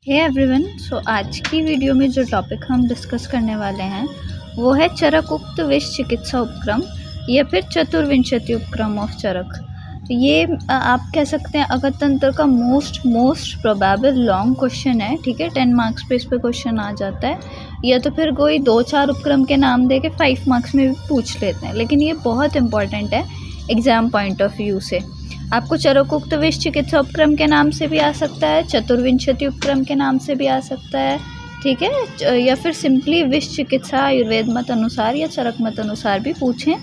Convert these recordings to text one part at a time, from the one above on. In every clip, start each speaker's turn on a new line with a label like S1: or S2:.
S1: Hey everyone. आज की video में जो टॉपिक हम डिस्कस करने वाले हैं वो है चरक उक्त विष चिकित्सा उपक्रम या फिर चतुर्विंशति उपक्रम ऑफ चरक। ये आप कह सकते हैं अगर तंत्र का मोस्ट प्रोबेबल लॉन्ग क्वेश्चन है। ठीक है, 10 मार्क्स पे इस पे क्वेश्चन आ जाता है, या तो फिर कोई 2-4 उपक्रम के नाम दे के 5 मार्क्स में भी पूछ लेते हैं, लेकिन ये बहुत इंपॉर्टेंट है एग्ज़ाम पॉइंट ऑफ व्यू से। आपको चरकोक्त विष चिकित्सा उपक्रम के नाम से भी आ सकता है, चतुर्विंशति उपक्रम के नाम से भी आ सकता है, ठीक है, या फिर सिंपली विष चिकित्सा आयुर्वेद मत अनुसार या चरक मत अनुसार भी पूछें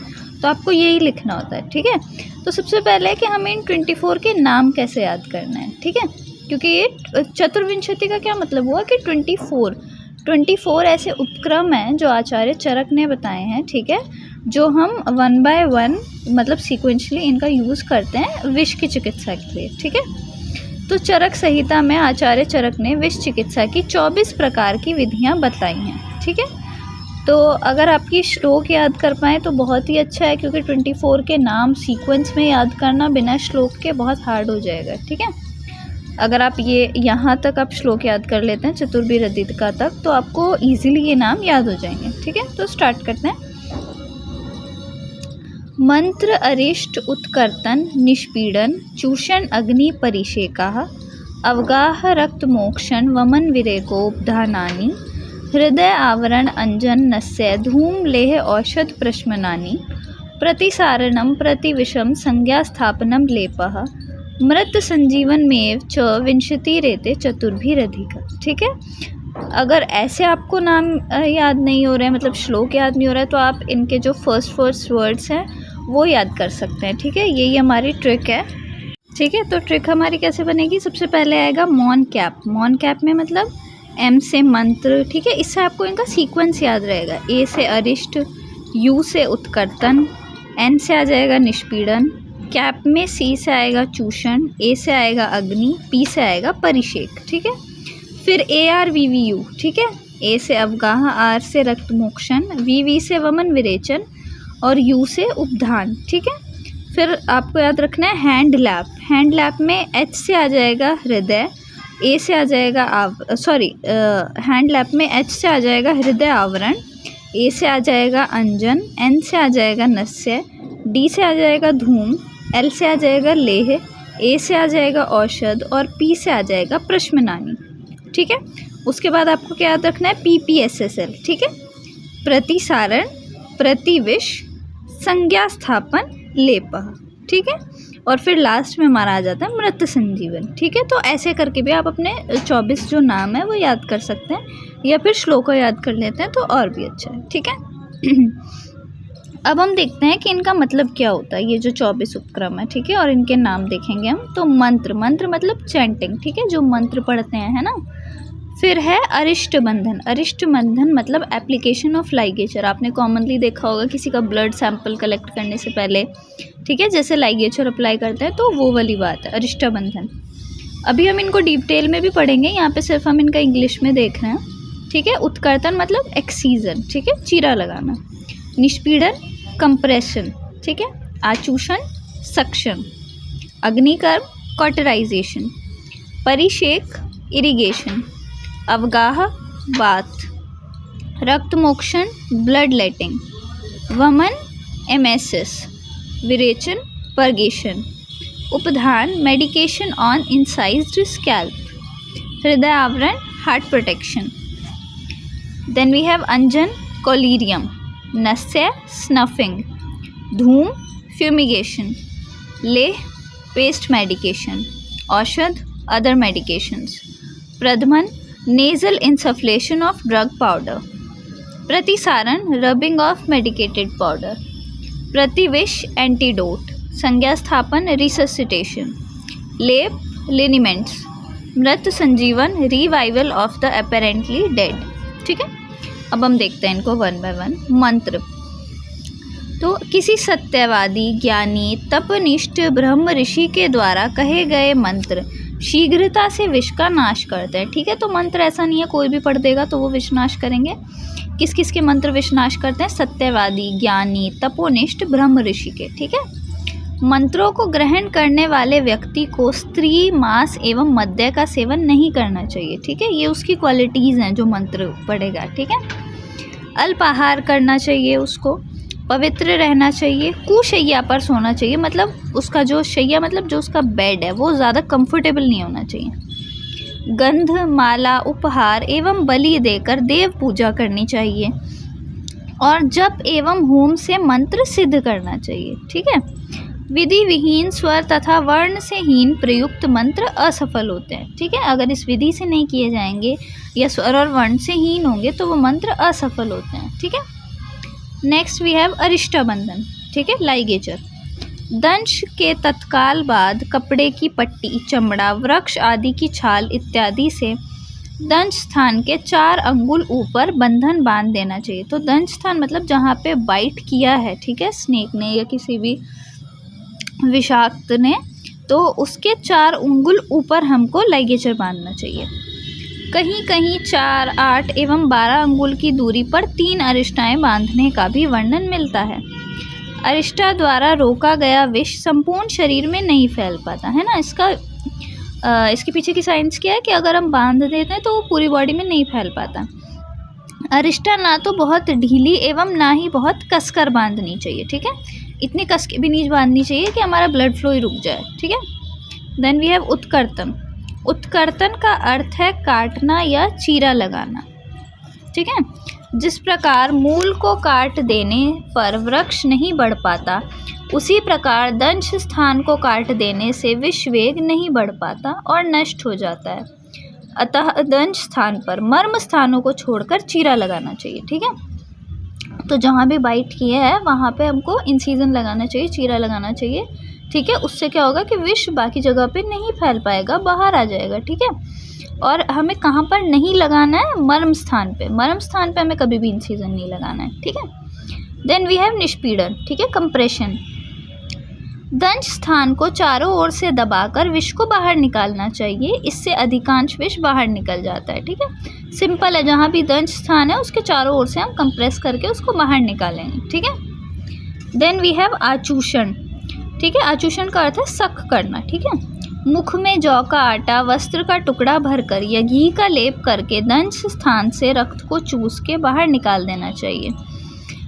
S1: तो आपको यही लिखना होता है। ठीक है, तो सबसे पहले कि हमें इन 24 के नाम कैसे याद करना है। ठीक है, क्योंकि ये चतुर्विंशति का क्या मतलब हुआ कि 24 ऐसे उपक्रम हैं जो आचार्य चरक ने बताए हैं। ठीक है, जो हम 1 बाय 1 मतलब सीक्वेंशली इनका यूज़ करते हैं विष की चिकित्सा के लिए। ठीक है, तो चरक संहिता में आचार्य चरक ने विष चिकित्सा की 24 प्रकार की विधियां बताई हैं। ठीक है, तो अगर आपकी श्लोक याद कर पाएँ तो बहुत ही अच्छा है, क्योंकि 24 के नाम सीक्वेंस में याद करना बिना श्लोक के बहुत हार्ड हो जाएगा। ठीक है, अगर आप ये यहाँ तक आप श्लोक याद कर लेते हैं चतुर्विरदिका तक तो आपको ईजिली ये नाम याद हो जाएंगे। ठीक है, तो स्टार्ट करते हैं। मंत्र अरिष्ट उत्कर्तन निष्पीडन चूषण अग्नि परिषेकाः अवगाह रक्त मोक्षण वमन विरेकोपधानानि हृदय आवरण अंजन नस्य धूम लेह औषध प्रश्मनानि प्रतिसारणम प्रतिविषम संज्ञा स्थापनम लेपः मृत संजीवन में च विंशति रेते चतुर्भिरधिक। ठीक है, अगर ऐसे आपको नाम याद नहीं हो रहे हैं, मतलब श्लोक याद नहीं हो रहा है, तो आप इनके जो फर्स्ट वर्ड्स हैं वो याद कर सकते हैं। ठीक है, यही हमारी ट्रिक है। ठीक है, तो ट्रिक हमारी कैसे बनेगी, सबसे पहले आएगा मॉन कैप में मतलब एम से मंत्र। ठीक है, इससे आपको इनका सीक्वेंस याद रहेगा। ए से अरिष्ट, यू से उत्कर्तन, एन से आ जाएगा निष्पीड़न, कैप में सी से आएगा चूषण, ए से आएगा अग्नि, पी से आएगा परिषेक। ठीक है, फिर A R V V U. ठीक है, ए से अवगाह, आर से रक्त मोक्षण, वी से वमन विरेचन और यू से उपधान। ठीक है, फिर आपको याद रखना है हैंड लैप में एच से आ जाएगा हृदय, ए से आ जाएगा हैंड लैप में एच से आ जाएगा हृदय आवरण, ए से आ जाएगा अंजन, एन से आ जाएगा नस्य, डी से आ जाएगा धूम, एल से आ जाएगा लेह, ए से आ जाएगा औषध और पी से आ जाएगा प्रश्मनानी। ठीक है, उसके बाद आपको क्या याद रखना है, PPSSL। ठीक है, प्रतिसारण, प्रतिविष, संज्ञा स्थापन, लेपः। ठीक है, और फिर लास्ट में हमारा आ जाता है मृत संजीवन। ठीक है, तो ऐसे करके भी आप अपने 24 जो नाम है वो याद कर सकते हैं, या फिर श्लोक याद कर लेते हैं तो और भी अच्छा है। ठीक है, अब हम देखते हैं कि इनका मतलब क्या होता है, ये जो 24 उपक्रम है। ठीक है, और इनके नाम देखेंगे हम। तो मंत्र मतलब चैंटिंग। ठीक है, जो मंत्र पढ़ते हैं, है ना। फिर है अरिष्ट बंधन मतलब एप्लीकेशन ऑफ लाइगेचर। आपने कॉमनली देखा होगा किसी का ब्लड सैंपल कलेक्ट करने से पहले, ठीक है, जैसे लाइगेचर अप्लाई करते हैं, तो वो वाली बात है अरिष्ट बंधन। अभी हम इनको डिटेल में भी पढ़ेंगे, यहाँ पे सिर्फ हम इनका इंग्लिश में देख रहे हैं। ठीक है, उत्कर्तन मतलब एक्सीजन, ठीक है, चीरा लगाना। निष्पीड़न कंप्रेशन, ठीक है, आचूषण सक्शन, अग्निकर्म कॉटराइजेशन, परिषेक इरिगेशन, अवगाह बाथ, रक्त मोक्षण ब्लड लेटिंग, वमन एमेसिस, विरेचन परगेशन, उपधान मेडिकेशन ऑन इंसाइज्ड स्कैल्प, हृदय आवरण heart protection. Then we have अंजन कोलीरियम, नस्य स्नफिंग, धूम फ्यूमिगेशन, लेह पेस्ट मेडिकेशन, औषध अदर मेडिकेशंस, प्रधमन nasal insufflation of drug powder, प्रतिसारण रबिंग ऑफ मेडिकेटेड पाउडर, प्रतिविष एंटीडोट, संज्ञा स्थापन रिससिटेशन, लेप लिनिमेंट्स, मृत संजीवन revival of the apparently dead. ठीक है, अब हम देखते हैं इनको 1 बाय 1। मंत्र, तो किसी सत्यवादी ज्ञानी तपनिष्ठ ब्रह्म ऋषि के द्वारा कहे गए मंत्र शीघ्रता से विष का नाश करते हैं। ठीक है, तो मंत्र ऐसा नहीं है कोई भी पढ़ देगा तो वो विष नाश करेंगे। किस किस के मंत्र विष नाश करते हैं, सत्यवादी ज्ञानी तपोनिष्ठ ब्रह्म ऋषि के। ठीक है, मंत्रों को ग्रहण करने वाले व्यक्ति को स्त्री, मांस एवं मद्य का सेवन नहीं करना चाहिए। ठीक है, ये उसकी क्वालिटीज़ हैं जो मंत्र पढ़ेगा। ठीक है, अल्पाहार करना चाहिए उसको, पवित्र रहना चाहिए, कुशैया पर सोना चाहिए, मतलब उसका जो शैया मतलब जो उसका बेड है वो ज़्यादा कंफर्टेबल नहीं होना चाहिए। गंध, माला, उपहार एवं बलि देकर देव पूजा करनी चाहिए और जप एवं होम से मंत्र सिद्ध करना चाहिए। ठीक है, विधि विहीन स्वर तथा वर्ण से हीन प्रयुक्त मंत्र असफल होते हैं। ठीक है, अगर इस विधि से नहीं किए जाएंगे या स्वर और वर्ण से हीन होंगे तो वो मंत्र असफल होते हैं। ठीक है, नेक्स्ट वी हैव अरिष्टाबंधन। ठीक है, लाइगेचर। दंश के तत्काल बाद कपड़े की पट्टी, चमड़ा, वृक्ष आदि की छाल इत्यादि से दंश स्थान के 4 अंगुल ऊपर बंधन बांध देना चाहिए। तो दंश स्थान मतलब जहाँ पे बाइट किया है, ठीक है, स्नेक ने या किसी भी विषाक्त ने, तो उसके 4 अंगुल ऊपर हमको लाइगेचर बांधना चाहिए। कहीं कहीं 4, 8 एवं 12 अंगुल की दूरी पर 3 अरिष्टाएं बांधने का भी वर्णन मिलता है। अरिष्टा द्वारा रोका गया विष संपूर्ण शरीर में नहीं फैल पाता है ना। इसके पीछे की साइंस क्या है कि अगर हम बांध देते हैं तो वो पूरी बॉडी में नहीं फैल पाता। अरिष्टा ना तो बहुत ढीली एवं ना ही बहुत कसकर बांधनी चाहिए। ठीक है, इतनी कस के भी नहीं बांधनी चाहिए कि हमारा ब्लड फ्लो ही रुक जाए। ठीक है, देन वी हैव उत्कर्तन। उत्कर्तन का अर्थ है काटना या चीरा लगाना। ठीक है, जिस प्रकार मूल को काट देने पर वृक्ष नहीं बढ़ पाता, उसी प्रकार दंश स्थान को काट देने से विष वेग नहीं बढ़ पाता और नष्ट हो जाता है। अतः दंश स्थान पर मर्म स्थानों को छोड़कर चीरा लगाना चाहिए। ठीक है, तो जहाँ भी बाइट किया है वहाँ पे हमको इंसिजन लगाना चाहिए, चीरा लगाना चाहिए। ठीक है, उससे क्या होगा कि विष बाकी जगह पे नहीं फैल पाएगा, बाहर आ जाएगा। ठीक है, और हमें कहाँ पर नहीं लगाना है? मर्म स्थान पे। मर्म स्थान पे हमें कभी भी इंसिजन नहीं लगाना है। ठीक है, देन वी हैव निष्पीड़न। ठीक है, कंप्रेशन। दंश स्थान को चारों ओर से दबाकर विष को बाहर निकालना चाहिए, इससे अधिकांश विष बाहर निकल जाता है। ठीक है, सिंपल है, जहाँ भी दंश स्थान है उसके चारों ओर से हम कंप्रेस करके उसको बाहर निकालेंगे। ठीक है, देन वी हैव आचूषण। ठीक है, आचूषण का अर्थ है सक करना। ठीक है, मुख में जौ का आटा, वस्त्र का टुकड़ा भरकर या घी का लेप करके दंश स्थान से रक्त को चूस के बाहर निकाल देना चाहिए।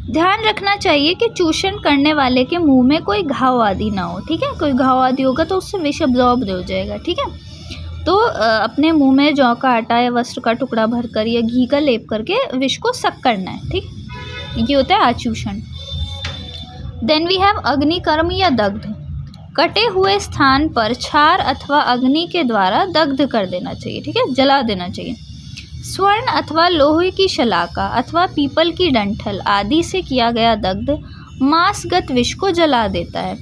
S1: ध्यान रखना चाहिए कि चूषण करने वाले के मुंह में कोई घाव आदि ना हो। ठीक है, कोई घाव आदि होगा तो उससे विष अब्जॉर्ब हो जाएगा। ठीक है, तो अपने मुंह में जौ का आटा या वस्त्र का टुकड़ा भरकर या घी का लेप करके विष को सक करना है। ठीक, ये होता है आचूषण। देन वी हैव अग्निकर्म या दग्ध। कटे हुए स्थान पर छार अथवा अग्नि के द्वारा दग्ध कर देना चाहिए। ठीक है, जला देना चाहिए। स्वर्ण अथवा लोहे की शलाका अथवा पीपल की डंठल आदि से किया गया दग्ध मांसगत विष को जला देता है,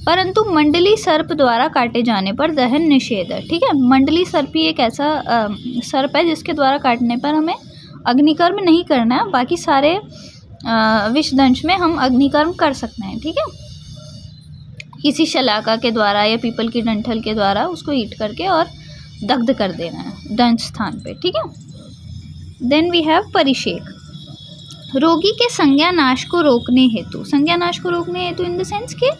S1: परंतु मंडली सर्प द्वारा काटे जाने पर दहन निषेध है। ठीक है, मंडली सर्प ही एक ऐसा सर्प है जिसके द्वारा काटने पर हमें अग्निकर्म नहीं करना है, बाकी सारे विषदंश में हम अग्निकर्म कर सकते हैं। ठीक है, किसी शलाका के द्वारा या पीपल की डंठल के द्वारा उसको हीट करके और दग्ध कर देना है दंश स्थान पे। ठीक है, देन वी हैव परिषेक। रोगी के संज्ञानाश को रोकने हेतु, संज्ञानाश को रोकने हेतु इन द सेंस कि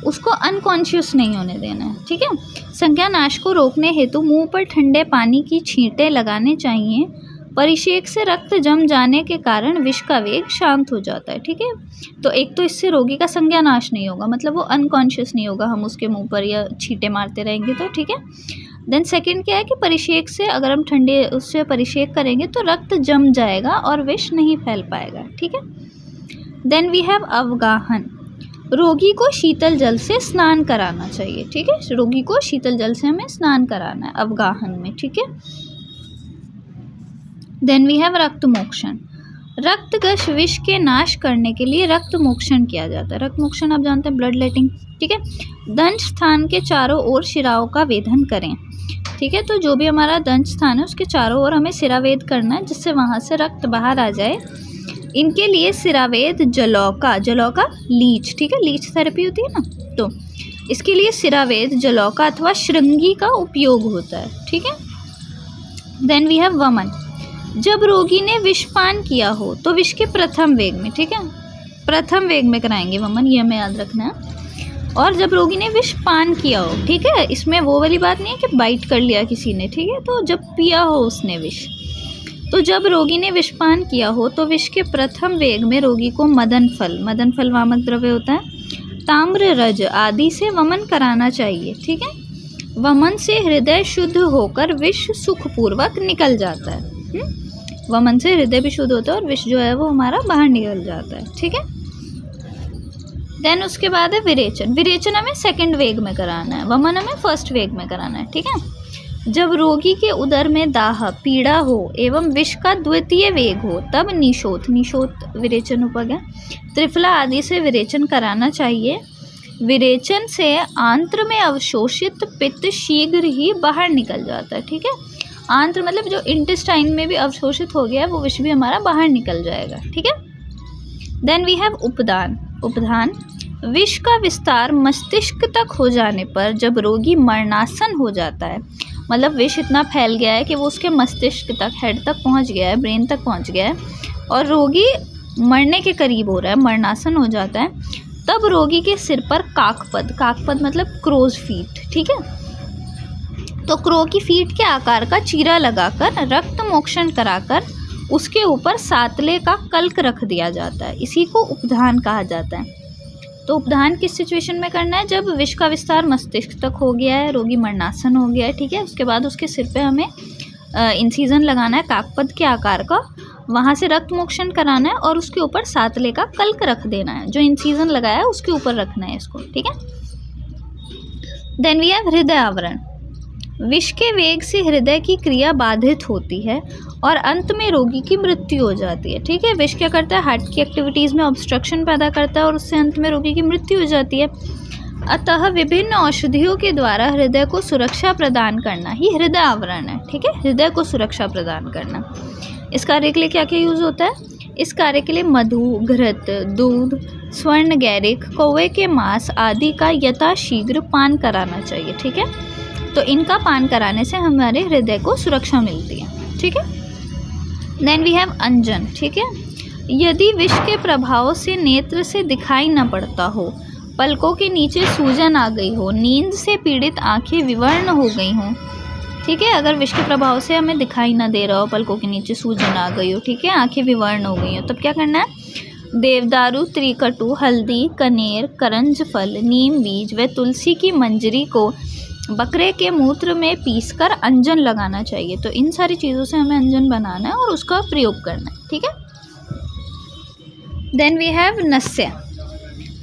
S1: उसको अनकॉन्शियस नहीं होने देना है। ठीक है, संज्ञानाश को रोकने हेतु मुंह पर ठंडे पानी की छींटे लगाने चाहिए। परिषेक से रक्त जम जाने के कारण विष का वेग शांत हो जाता है। ठीक है, तो एक तो इससे रोगी का संज्ञानाश नहीं होगा, मतलब वो अनकॉन्शियस नहीं होगा, हम उसके मुंह पर या छींटे मारते रहेंगे तो। ठीक है, देन सेकंड क्या है कि परिषेक से अगर हम ठंडे उससे परिषेक करेंगे तो रक्त जम जाएगा और विष नहीं फैल पाएगा। ठीक है, देन वी हैव अवगाहन। रोगी को शीतल जल से स्नान कराना चाहिए। ठीक है, रोगी को शीतल जल से हमें स्नान कराना है अवगाहन में। ठीक है, देन वी हैव रक्त मोक्षण। रक्तगश विष के नाश करने के लिए रक्त मोक्षण किया जाता है। रक्त मोक्षण आप जानते हैं, ब्लड लेटिंग। ठीक है, दंश स्थान के चारों ओर शिराओं का वेधन करें। ठीक है, तो जो भी हमारा दंश स्थान है उसके चारों ओर हमें सिरावेद करना है जिससे वहाँ से रक्त बाहर आ जाए। इनके लिए सिरावेद, जलौका, जलौका लीच, ठीक है, लीच थेरेपी होती है ना, तो इसके लिए सिरावेद, जलौका अथवा श्रृंगी का उपयोग होता है। ठीक है, देन वी हैव वमन। जब रोगी ने विषपान किया हो तो विष के प्रथम वेग में, ठीक है, प्रथम वेग में कराएंगे वमन, ये हमें याद रखना है। और जब रोगी ने विष पान किया हो, ठीक है, इसमें वो वाली बात नहीं है कि बाइट कर लिया किसी ने, ठीक है, तो जब पिया हो उसने विष, तो जब रोगी ने विषपान किया हो तो विष के प्रथम वेग में रोगी को मदन फल वामक द्रव्य होता है, ताम्र रज आदि से वमन कराना चाहिए, ठीक है। वमन से हृदय शुद्ध होकर विष सुखपूर्वक निकल जाता है। वमन से हृदय भी शुद्ध होता है और विष जो है वो हमारा बाहर निकल जाता है, ठीक है। देन उसके बाद है विरेचन। विरेचन हमें सेकंड वेग में कराना है, वमन हमें फर्स्ट वेग में कराना है, ठीक है। जब रोगी के उदर में दाह पीड़ा हो एवं विष का द्वितीय वेग हो तब निशोथ विरेचन उपग है, त्रिफला आदि से विरेचन कराना चाहिए। विरेचन से आंत्र में अवशोषित पित्त शीघ्र ही बाहर निकल जाता है, ठीक है। आंत्र मतलब जो इंटेस्टाइन में भी अवशोषित हो गया है वो विष भी हमारा बाहर निकल जाएगा, ठीक है। देन वी हैव उपधान। विष का विस्तार मस्तिष्क तक हो जाने पर जब रोगी मरणासन हो जाता है, मतलब विष इतना फैल गया है कि वो उसके मस्तिष्क तक, हेड तक पहुंच गया है, ब्रेन तक पहुंच गया है और रोगी मरने के करीब हो रहा है, मरणासन हो जाता है, तब रोगी के सिर पर काकपद मतलब क्रोज फीट, ठीक है, तो क्रो की फीट के आकार का चीरा लगाकर रक्त मोक्षण कराकर उसके ऊपर सातले का कल्क रख दिया जाता है। इसी को उपधान कहा जाता है। तो उपधान किस सिचुएशन में करना है? जब विष का विस्तार मस्तिष्क तक हो गया है, रोगी मरणासन हो गया है, ठीक है, उसके बाद उसके सिर पे हमें इंसिजन लगाना है काकपद के आकार का, वहाँ से रक्त मोक्षण कराना है और उसके ऊपर सातले का कल्क रख देना है, जो इंसिजन लगाया है उसके ऊपर रखना है इसको, ठीक है। देन वी हैव हृदय आवरण। विष के वेग से हृदय की क्रिया बाधित होती है और अंत में रोगी की मृत्यु हो जाती है, ठीक है। विष क्या करता है? हार्ट की एक्टिविटीज़ में ऑब्स्ट्रक्शन पैदा करता है और उससे अंत में रोगी की मृत्यु हो जाती है। अतः विभिन्न औषधियों के द्वारा हृदय को सुरक्षा प्रदान करना ही हृदय आवरण है, ठीक है, हृदय को सुरक्षा प्रदान करना। इस कार्य के लिए क्या क्या यूज़ होता है? इस कार्य के लिए मधु, घृत, दूध, स्वर्ण गैरिक, कौवे के मांस आदि का यथाशीघ्र पान कराना चाहिए, ठीक है। तो इनका पान कराने से हमारे हृदय को सुरक्षा मिलती है, ठीक है। देन वी हैव अंजन, ठीक है। यदि विष के प्रभाव से नेत्र से दिखाई न पड़ता हो, पलकों के नीचे सूजन आ गई हो, नींद से पीड़ित आंखें विवर्ण हो गई हों, ठीक है, अगर विष के प्रभाव से हमें दिखाई ना दे रहा हो, पलकों के नीचे सूजन आ गई हो, ठीक है, आंखें विवर्ण हो गई हो, तब क्या करना है? देवदारू, त्रिकटु, हल्दी, कनेर, करंज फल, नीम बीज व तुलसी की मंजरी को बकरे के मूत्र में पीसकर अंजन लगाना चाहिए। तो इन सारी चीज़ों से हमें अंजन बनाना है और उसका प्रयोग करना है, ठीक है। देन वी हैव नस्य।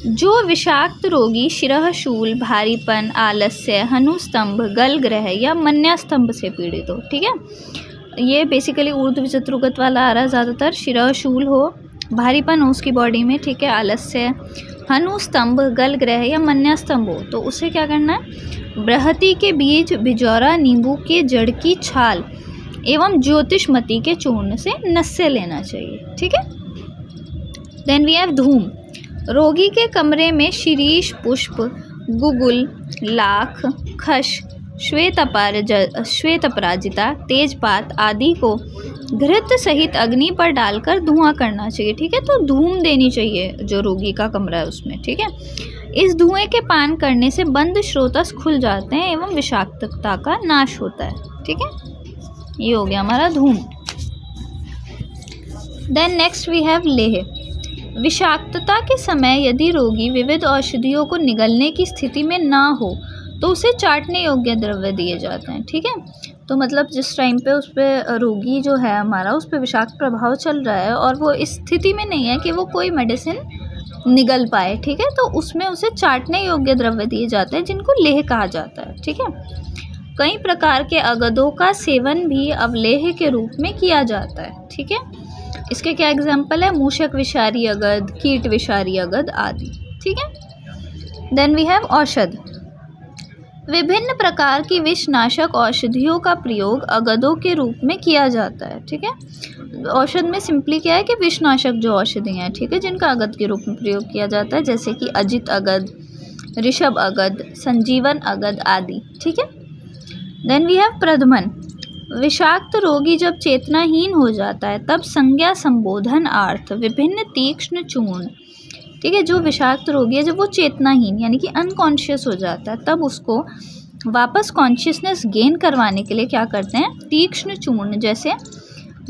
S1: जो विषाक्त रोगी शिरःशूल, भारीपन, आलस्य, हनुस्तंभ, गलग्रह या मन्यास्तंभ से पीड़ित हो, ठीक है, ये बेसिकली ऊर्ध्व चतुर्गत वाला आ रहा है ज़्यादातर। शिरःशूल हो, भारीपन हो उसकी बॉडी में, ठीक है, आलस्य, हनुस्तंभ, गलग्रह या मन्यास्तंभ हो, तो उसे क्या करना है? बृहति के बीज, बिजौरा नींबू के जड़ की छाल एवं ज्योतिषमती के चूर्ण से नस्य लेना चाहिए, ठीक है। देन वी हैव धूम। रोगी के कमरे में शिरीष पुष्प, गुगुल, लाख, खश, श्वेत अपराजिता, तेजपात आदि को घृत सहित अग्नि पर डालकर धुआं करना चाहिए, ठीक है। तो धूम देनी चाहिए जो रोगी का कमरा है उसमें, ठीक है। इस धुएं के पान करने से बंद स्रोतस खुल जाते हैं एवं विषाक्तता का नाश होता है, ठीक है। ये हो गया हमारा धूम। देन नेक्स्ट वी हैव लेह। विषाक्तता के समय यदि रोगी विविध औषधियों को निगलने की स्थिति में ना हो तो उसे चाटने योग्य द्रव्य दिए जाते हैं, ठीक है। तो मतलब जिस टाइम पे उस पर रोगी जो है हमारा, उस पर विषाक्त प्रभाव चल रहा है और वो इस स्थिति में नहीं है कि वो कोई मेडिसिन निगल पाए, ठीक है, तो उसमें उसे चाटने योग्य द्रव्य दिए जाते हैं जिनको लेह कहा जाता है, ठीक है। कई प्रकार के अगदों का सेवन भी अवलेह के रूप में किया जाता है, ठीक है। इसके क्या एग्जाम्पल है? मूषक विषारी अगद, कीट विषारी अगद आदि, ठीक है। देन वी हैव औषध। विभिन्न प्रकार की विषनाशक औषधियों का प्रयोग अगदों के रूप में किया जाता है, ठीक है। औषध में सिंपली क्या है कि विषनाशक जो औषधियाँ हैं, ठीक है, जिनका अगद के रूप में प्रयोग किया जाता है, जैसे कि अजित अगद, ऋषभ अगद, संजीवन अगद आदि, ठीक है। देन वी हैव प्रधमन। विषाक्त रोगी जब चेतनाहीन हो जाता है तब संज्ञा संबोधन अर्थ विभिन्न तीक्ष्ण चूर्ण ठीक है। जो विषाक्त रोगी है जब वो चेतनाहीन यानी कि अनकॉन्शियस हो जाता है, तब उसको वापस कॉन्शियसनेस गेन करवाने के लिए क्या करते हैं, तीक्ष्ण चूर्ण जैसे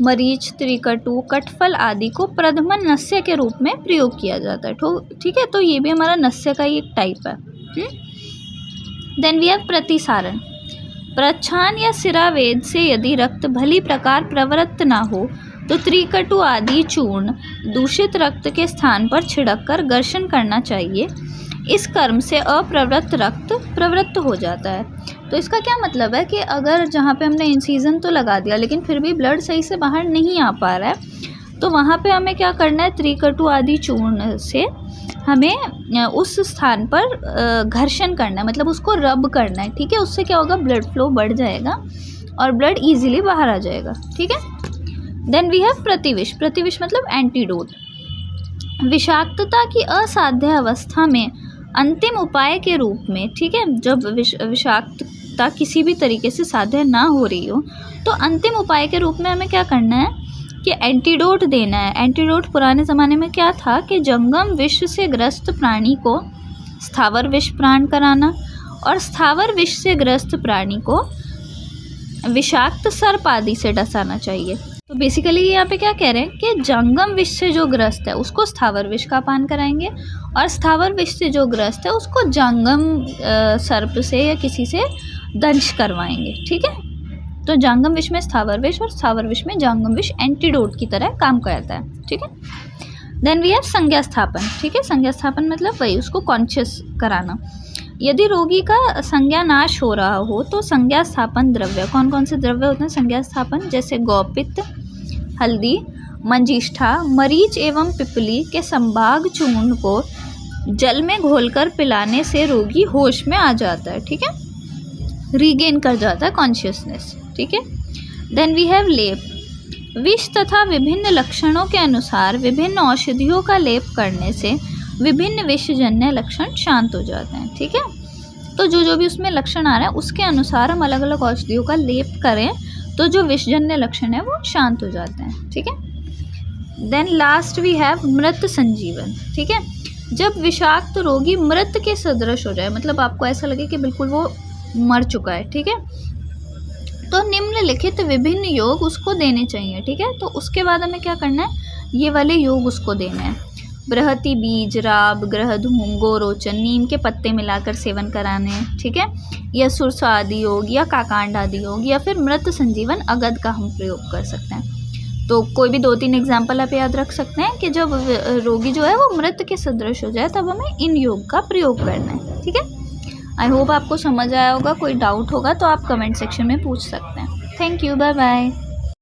S1: मरीच, त्रिकटु, कटफल आदि को प्रधमन नस्य के रूप में प्रयोग किया जाता है। ठीक है, तो ये भी हमारा नस्य का ही एक टाइप है। देन वी हैव प्रतिसारण। प्रच्छान या सिरावेद से यदि रक्त भली प्रकार प्रवृत्त ना हो तो त्रिकटु आदि चूर्ण दूषित रक्त के स्थान पर छिड़ककर घर्षण करना चाहिए। इस कर्म से अप्रवृत्त रक्त प्रवृत्त हो जाता है। तो इसका क्या मतलब है कि अगर जहाँ पे हमने इंसिजन तो लगा दिया लेकिन फिर भी ब्लड सही से बाहर नहीं आ पा रहा है, तो वहाँ पे हमें क्या करना है, त्रिकटु आदि चूर्ण से हमें उस स्थान पर घर्षण करना है, मतलब उसको रब करना है। ठीक है, उससे क्या होगा, ब्लड फ्लो बढ़ जाएगा और ब्लड ईजिली बाहर आ जाएगा। ठीक है। देन वी हैव प्रतिविष। प्रतिविष मतलब एंटीडोट। विषाक्तता की असाध्य अवस्था में अंतिम उपाय के रूप में, ठीक है, जब विषाक्तता किसी भी तरीके से साध्य ना हो रही हो तो अंतिम उपाय के रूप में हमें क्या करना है कि एंटीडोट देना है। एंटीडोट पुराने ज़माने में क्या था कि जंगम विष से ग्रस्त प्राणी को स्थावर विष प्राण कराना और स्थावर विष से ग्रस्त प्राणी को विषाक्त सर्प आदि से डसाना चाहिए। तो बेसिकली यहाँ पे क्या कह रहे हैं कि जंगम विष से जो ग्रस्त है उसको स्थावर विष का पान कराएंगे और स्थावर विष से जो ग्रस्त है उसको जंगम सर्प से या किसी से दंश करवाएंगे। ठीक है, तो जंगम विष में स्थावर विष और स्थावर विष में जंगम विष एंटीडोट की तरह काम करता है। ठीक है। देन वी हैव संज्ञा स्थापन। ठीक है, संज्ञा स्थापन मतलब वही उसको कॉन्शियस कराना। यदि रोगी का संज्ञा नाश हो रहा हो तो संज्ञा स्थापन द्रव्य, कौन कौन से द्रव्य होते हैं संज्ञा स्थापन, जैसे गौपित्त, हल्दी, मंजिष्ठा, मरीच एवं पिपली के संभाग चूर्ण को जल में घोलकर पिलाने से रोगी होश में आ जाता है। ठीक है, रीगेन कर जाता है कॉन्शियसनेस। ठीक है। देन वी हैव लेप। विष तथा विभिन्न लक्षणों के अनुसार विभिन्न औषधियों का लेप करने से विभिन्न विषजन्य लक्षण शांत हो जाते हैं। ठीक है, तो जो भी उसमें लक्षण आ रहा है उसके अनुसार हम अलग अलग औषधियों का लेप करें तो जो विषजन्य लक्षण है वो शांत हो जाते हैं। ठीक है। देन लास्ट वी हैव मृत संजीवन। ठीक है, जब विषाक्त रोगी मृत के सदृश हो जाए, मतलब आपको ऐसा लगे कि बिल्कुल वो मर चुका है, ठीक है, तो निम्नलिखित विभिन्न योग उसको देने चाहिए। ठीक है, तो उसके बाद हमें क्या करना है, ये वाले योग उसको देने हैं। बृहति बीज, राब, ग्रहधूम, गोरोचन, नीम के पत्ते मिलाकर सेवन कराने हैं। ठीक है, या सुरसा आदि योग या काकांड आदि योग या फिर मृत संजीवन अगद का हम प्रयोग कर सकते हैं। तो कोई भी 2-3 एग्जाम्पल आप याद रख सकते हैं कि जब रोगी जो है वो मृत के सदृश हो जाए तब हमें इन योग का प्रयोग करना है। ठीक है, आई होप आपको समझ आया होगा। कोई डाउट होगा तो आप कमेंट सेक्शन में पूछ सकते हैं। Thank you, bye bye.